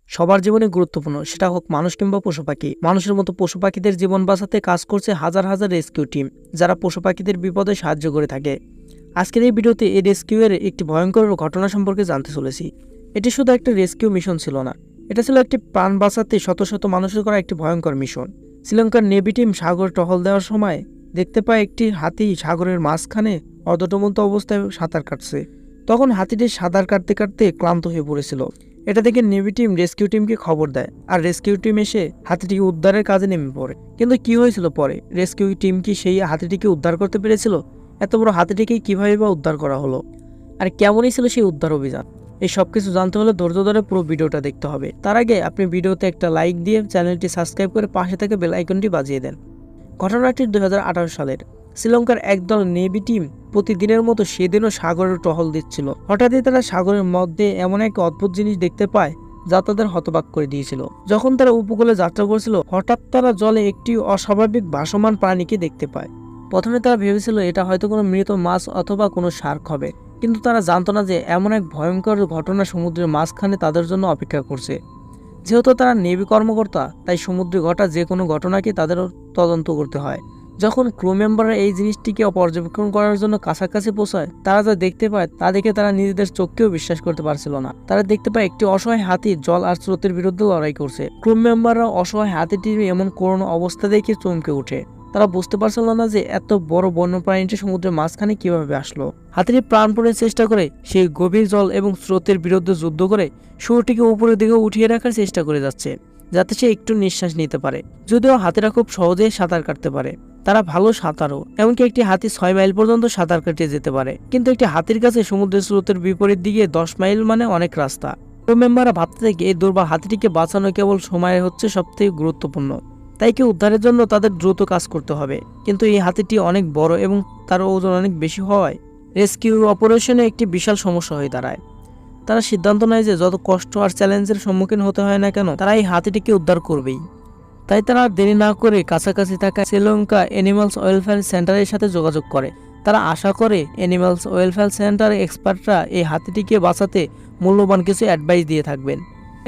সবার জীবনে গুরুত্বপূর্ণ, সেটা হোক মানুষ কিংবা পশু পাখি। মানুষের মতো পশু পাখিদের জীবন বাঁচাতে কাজ করছে হাজার হাজার রেস্কিউ টিম, যারা পশু পাখিদের বিপদে সাহায্য করে থাকে। আজকের এই ভিডিওতে এই রেস্কিউয়ের একটি ভয়ঙ্কর ঘটনা সম্পর্কে জানতে চলেছি। এটি শুধু একটা রেস্কিউ মিশন ছিল না, এটা ছিল একটি প্রাণ বাঁচাতে শত শত মানুষের করা একটি ভয়ঙ্কর মিশন। শ্রীলঙ্কার নেভি টিম সাগরে টহল দেওয়ার সময় দেখতে পায় একটি হাতি সাগরের মাঝখানে অর্ধডুবন্ত অবস্থায় সাঁতার কাটছে। তখন হাতিটি সাঁতার কাটতে কাটতে ক্লান্ত হয়ে পড়েছিল। এটা দেখে নেভি টিম রেস্কিউ টিমকে খবর দেয়, আর রেস্কিউ টিম এসে হাতিটিকে উদ্ধারের কাজে নেমে পড়ে। কিন্তু কি হয়েছিল পরে? রেস্কিউ টিম কি সেই হাতিটিকে উদ্ধার করতে পেরেছিল? এত বড় হাতিটিকে কিভাবে বা উদ্ধার করা হলো, আর কেমনই ছিল সেই উদ্ধার অভিযান? এই সব কিছু জানতে হলে ধৈর্য ধরে পুরো ভিডিওটা দেখতে হবে। তার আগে আপনি ভিডিওতে একটা লাইক দিয়ে চ্যানেলটি সাবস্ক্রাইব করে পাশে থেকে বেল আইকনটি বাজিয়ে দেন। ঘটনাটি 2018 সালের। শ্রীলঙ্কার একদল নেভি টিম প্রতিদিনের মতো সেদিনও সাগরের টহল দিচ্ছিল। হঠাৎই তারা সাগরের মধ্যে এমন এক অদ্ভুত জিনিস দেখতে পায় যা তাদের হতবাক করে দিয়েছিল। যখন তারা উপকূলে যাত্রা করছিল, হঠাৎ তারা জলে একটি অস্বাভাবিক ভাসমান প্রাণীকে দেখতে পায়। প্রথমে তারা ভেবেছিল এটা হয়তো কোনো মৃত মাছ অথবা কোনো শার্ক হবে, কিন্তু তারা জানতো না যে এমন এক ভয়ঙ্কর ঘটনা সমুদ্রের মাঝখানে তাদের জন্য অপেক্ষা করছে। যেহেতু তারা নেভি কর্মকর্তা, তাই সমুদ্রে ঘটা যে কোনো ঘটনাকে তাদের তদন্ত করতে হয়। যখন ক্রু মেম্বাররা এই জিনিসটিকে পর্যবেক্ষণ করার জন্য কাছাকাছি পৌঁছায়, তারা যা দেখতে পায় তা দেখে তারা নিজেদের চোখকেও বিশ্বাস করতে পারছিল না। তারা দেখতে পায় একটি অসহায় হাতি জল আর স্রোতের বিরুদ্ধে লড়াই করছে। ক্রু মেম্বাররা অসহায় হাতিটির এমন করুণ অবস্থা দেখে চমকে ওঠে। তারা বুঝতে পারছিল না যে এত বড় বন্যপ্রাণীটি সমুদ্রের মাঝখানে কিভাবে আসলো। হাতিটি প্রাণপণে চেষ্টা করে সেই গভীর জল এবং স্রোতের বিরুদ্ধে যুদ্ধ করে শুয়োরটিকে উপরের দিকে উঠিয়ে রাখার চেষ্টা করে যাচ্ছে, যাতে সে একটু নিঃশ্বাস নিতে পারে। যদিও হাতিরা খুব সহজেই সাঁতার কাটতে পারে, তারা ভালো সাঁতারও, এমনকি একটি হাতি 6 মাইল পর্যন্ত সাঁতার কাটিয়ে যেতে পারে। কিন্তু একটি হাতির কাছে সমুদ্রের স্রোতের বিপরীত দিকে 10 মাইল মানে অনেক রাস্তা। ক্রু মেম্বাররা ভাবতে থাকে এই দুর্বল হাতিটিকে বাঁচানো কেবল সময় হচ্ছে সবথেকে গুরুত্বপূর্ণ, তাই কি উদ্ধারের জন্য তাদের দ্রুত কাজ করতে হবে। কিন্তু এই হাতিটি অনেক বড় এবং তার ওজন অনেক বেশি হওয়ায় রেস্কিউ অপারেশনে একটি বিশাল সমস্যা হয়ে দাঁড়ায়। তারা সিদ্ধান্ত নেয় যে যত কষ্ট আর চ্যালেঞ্জের সম্মুখীন হতে হয় না কেন, তারা এই হাতিটিকে উদ্ধার করবেই। তাই তারা দেরি না করে কাছাকাছি থাকা শ্রীলঙ্কা অ্যানিমালস ওয়েলফেয়ার সেন্টারের সাথে যোগাযোগ করে। তারা আশা করে অ্যানিমালস ওয়েলফেয়ার সেন্টারের এক্সপার্টরা এই হাতিটিকে বাঁচাতে মূল্যবান কিছু অ্যাডভাইস দিয়ে থাকবেন।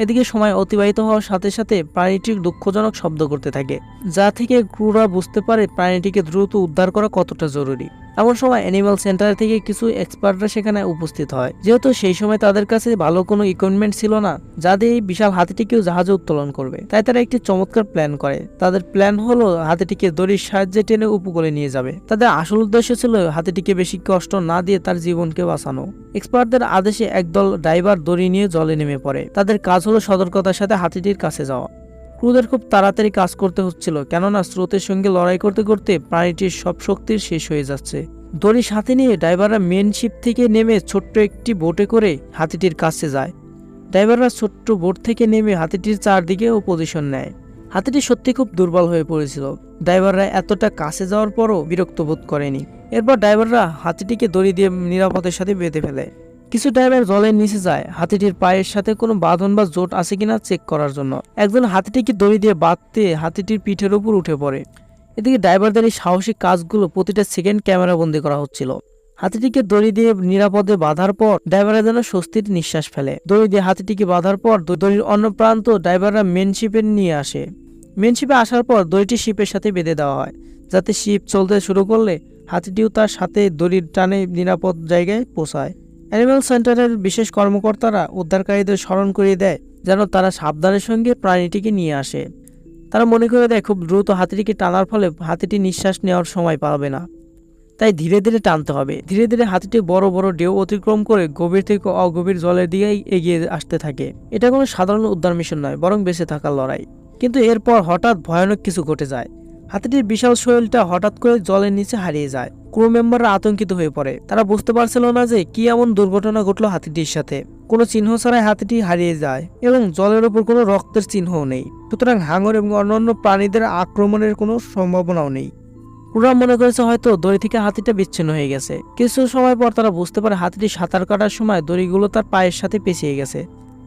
এদিকে সময় অতিবাহিত হওয়ার সাথে সাথে প্রাণীটি দুঃখজনক শব্দ করতে থাকে, যা থেকে ক্রুরা বুঝতে পারে প্রাণীটিকে দ্রুত উদ্ধার করা কতটা জরুরি। এমন সময় অ্যানিমাল সেন্টার থেকে কিছু এক্সপার্টরা সেখানে উপস্থিত হয়। যেহেতু সেই সময় তাদের কাছে ভালো কোনো ইকুইপমেন্ট ছিল না যা দিয়ে এই বিশাল হাতিটিকেও জাহাজে উত্তোলন করবে, তাই তারা একটি চমৎকার প্ল্যান করে। তাদের প্ল্যান হলো হাতিটিকে দড়ির সাহায্যে টেনে উপকূলে নিয়ে যাবে। তাদের আসল উদ্দেশ্য ছিল হাতিটিকে বেশি কষ্ট না দিয়ে তার জীবনকে বাঁচানো। এক্সপার্টদের আদেশে একদল ডাইভার দড়ি নিয়ে জলে নেমে পড়ে। তাদের কাজ হলো সতর্কতার সাথে হাতিটির কাছে যাওয়া। ক্রুদের খুব তাড়াতাড়ি কাজ করতে হচ্ছিল, কেননা স্রোতের সঙ্গে লড়াই করতে করতে প্রাণীটির সব শক্তির শেষ হয়ে যাচ্ছে। দড়ি সাথে নিয়ে ড্রাইভাররা মেন শিপ থেকে নেমে ছোট্ট একটি বোটে করে হাতিটির কাছে যায়। ড্রাইভাররা ছোট্ট বোট থেকে নেমে হাতিটির চারদিকেও পজিশন নেয়। হাতিটি সত্যি খুব দুর্বল হয়ে পড়েছিল। ড্রাইভাররা এতটা কাছে যাওয়ার পরও বিরক্ত বোধ করেনি। এরপর ড্রাইভাররা হাতিটিকে দড়ি দিয়ে নিরাপদের সাথে বেঁধে ফেলে। কিছু ড্রাইভার জলের নিচে যায় হাতিটির পায়ের সাথে কোনো বাঁধন বা জোট আছে কিনা চেক করার জন্য। একজন হাতিটিকে দড়ি দিয়ে বাঁধতে হাতিটির পিঠের উপর উঠে পড়ে। এদিকে ড্রাইভারদের এই সাহসিক কাজগুলো প্রতিটা সেকেন্ড ক্যামেরা বন্দি করা হচ্ছিল। হাতিটিকে দড়ি দিয়ে নিরাপদে বাঁধার পর ড্রাইভাররা যেন স্বস্তির নিঃশ্বাস ফেলে। দড়ি দিয়ে হাতিটিকে বাঁধার পর দড়ির অন্য প্রান্ত ড্রাইভাররা মেন শিপে নিয়ে আসে। মেন শিপে আসার পর দড়িটি শিপের সাথে বেঁধে দেওয়া হয়, যাতে শিপ চলতে শুরু করলে হাতিটিও তার সাথে দড়ির টানে নিরাপদ জায়গায় পৌঁছায়। অ্যানিমাল সেন্টারের বিশেষ কর্মকর্তারা উদ্ধারকারীদের স্মরণ করিয়ে দেয় যেন তারা সাবধানের সঙ্গে প্রাণীটিকে নিয়ে আসে। তারা মনে করে দেয় খুব দ্রুত হাতিটিকে টানার ফলে হাতিটি নিঃশ্বাস নেওয়ার সময় পাবে না, তাই ধীরে ধীরে টানতে হবে। ধীরে ধীরে হাতিটি বড় বড় ঢেউ অতিক্রম করে গভীর থেকে অগভীর জলের দিকেই এগিয়ে আসতে থাকে। এটা কোনো সাধারণ উদ্ধার মিশন নয়, বরং বেঁচে থাকার লড়াই। কিন্তু এরপর হঠাৎ ভয়ানক কিছু ঘটে যায়। হাতিটির বিশাল শরীরটা হঠাৎ করে জলের নিচে হারিয়ে যায়। ক্রু মেম্বাররা আতঙ্কিত হয়ে পড়ে। তারা বুঝতে পারছিল না যে কি এমন দুর্ঘটনা ঘটলো হাতিটির সাথে। কোনো চিহ্ন ছাড়াই হাতিটি হারিয়ে যায় এবং জলের উপর কোনো রক্তের চিহ্নও নেই। সুতরাং হাঙর এবং অন্যান্য প্রাণীদের আক্রমণের কোনো সম্ভাবনাও নেই। ক্রুরা মনে করেছে হয়তো দড়ি থেকে হাতিটা বিচ্ছিন্ন হয়ে গেছে। কিছু সময় পর তারা বুঝতে পারে হাতিটি সাঁতার কাটার সময় দড়িগুলো তার পায়ের সাথে পেঁচিয়ে গেছে,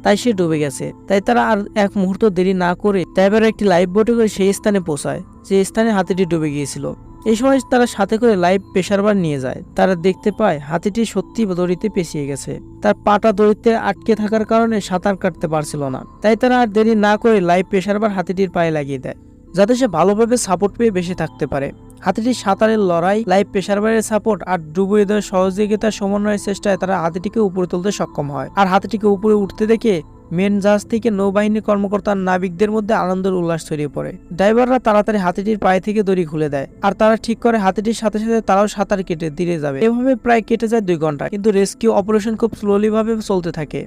তাই সে ডুবে গেছে। তাই তারা আর এক মুহূর্ত দেরি না করে ড্রাইভার একটি লাইফ বোটে করে সেই স্থানে পৌঁছায় যে স্থানে হাতিটি ডুবে গিয়েছিল। এই সময় তারা সাথে করে লাইভ প্রেসার বার নিয়ে যায়। তারা দেখতে পায় হাতিটি সত্যি দড়িতে পেঁচিয়ে গেছে। তার পাটা দড়িতে আটকে থাকার কারণে সাঁতার কাটতে পারছিল না। তাই তারা আর দেরি না করে লাইভ প্রেসার বার হাতিটির পায়ে লাগিয়ে দেয়, যাতে সে ভালোভাবে সাপোর্ট পেয়ে বেঁচে থাকতে পারে। হাতিটির সাঁতারের লড়াই, লাইভ প্রেসার বারের সাপোর্ট আর ডুবুরিদের সহযোগিতার সমন্বয়ের চেষ্টায় তারা হাতিটিকে উপরে তুলতে সক্ষম হয়। আর হাতিটিকে উপরে উঠতে দেখে মেন জাহাজ থেকে নৌবাহিনীর কর্মকর্তা নাবিকদের মধ্যে আনন্দের উল্লাস ছড়িয়ে পড়ে। ড্রাইভাররা তাড়াতাড়ি হাতিটির পায়ে থেকে দড়ি খুলে দেয়, আর তারা ঠিক করে হাতিটির সাথে সাথে তারাও সাঁতার কেটে ধীরে যাবে। এভাবে প্রায় কেটে যায় 2 ঘন্টা, কিন্তু রেস্কিউ অপারেশন খুব স্লোলি ভাবে চলতে থাকে।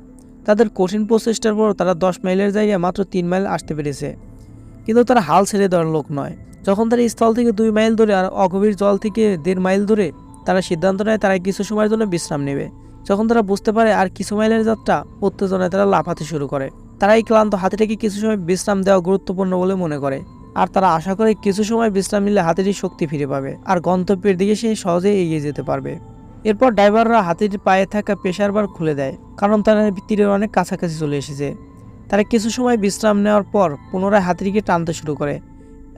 তাদের কঠিন প্রচেষ্টার পর তারা 10 মাইলের জায়গায় মাত্র 3 মাইল আসতে পেরেছে। কিন্তু তারা হাল ছেড়ে দেওয়ার লোক নয়। যখন তারা স্থল থেকে 2 মাইল দূরে আর অগভীর জল থেকে 1.5 মাইল দূরে, তারা সিদ্ধান্ত নেয় তারা কিছু সময়ের জন্য বিশ্রাম নেবে। যখন তারা বুঝতে পারে আর কিছু মাইলের যাত্রা, উত্তেজনায় তারা লাফাতে শুরু করে। তারা এই ক্লান্ত হাতিটাকে কিছু সময় বিশ্রাম দেওয়া গুরুত্বপূর্ণ বলে মনে করে, আর তারা আশা করে কিছু সময় বিশ্রাম নিলে হাতিটির শক্তি ফিরে পাবে আর গন্তব্যের দিকে সে সহজেই এগিয়ে যেতে পারবে। এরপর ড্রাইভাররা হাতিটির পায়ে থাকা প্রেসার বার খুলে দেয়, কারণ তারা তীরের অনেক কাছাকাছি চলে এসেছে। তারা কিছু সময় বিশ্রাম নেওয়ার পর পুনরায় হাতিটিকে টানতে শুরু করে।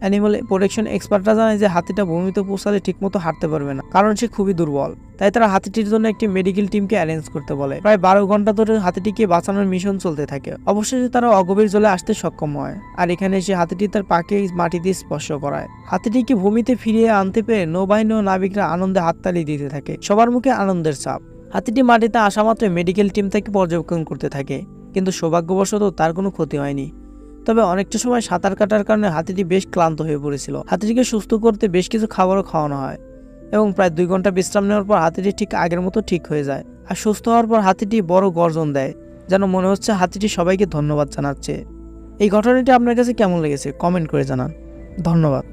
অ্যানিমাল প্রোটেকশন এক্সপার্টরা জানায় যে হাতিটা ভূমিতে পৌঁছালে ঠিকমতো হাঁটতে পারবে না, কারণ সে খুবই দুর্বল। তাই তারা হাতিটির জন্য একটি মেডিকেল টিমকে অ্যারেঞ্জ করতে বলে। প্রায় 12 ঘন্টা ধরে হাতিটিকে বাঁচানোর মিশন চলতে থাকে। অবশেষে তারা অগভীর জলে আসতে সক্ষম হয়, আর এখানে এসে হাতিটি তার পাকে মাটিতে স্পর্শ করায়। হাতিটিকে ভূমিতে ফিরিয়ে আনতে পেরে নৌবাহিনী ও নাবিকরা আনন্দে হাততালি দিতে থাকে। সবার মুখে আনন্দের ছাপ। হাতিটি মাটিতে আসা মাত্র মেডিকেল টিম তাকে পর্যবেক্ষণ করতে থাকে, কিন্তু সৌভাগ্যবশত তার কোনো ক্ষতি হয়নি। তবে অনেকটা সময় সাঁতার কাটার কারণে হাতিটি বেশ ক্লান্ত হয়ে পড়েছিল। হাতিটিকে সুস্থ করতে বেশ কিছু খাবারও খাওয়ানো হয়, এবং প্রায় 2 ঘন্টা বিশ্রাম নেওয়ার পর হাতিটি ঠিক আগের মতো ঠিক হয়ে যায়। আর সুস্থ হওয়ার পর হাতিটি বড় গর্জন দেয়, যেন মনে হচ্ছে হাতিটি সবাইকে ধন্যবাদ জানাচ্ছে। এই ঘটনাটি আপনার কাছে কেমন লেগেছে কমেন্ট করে জানান। ধন্যবাদ।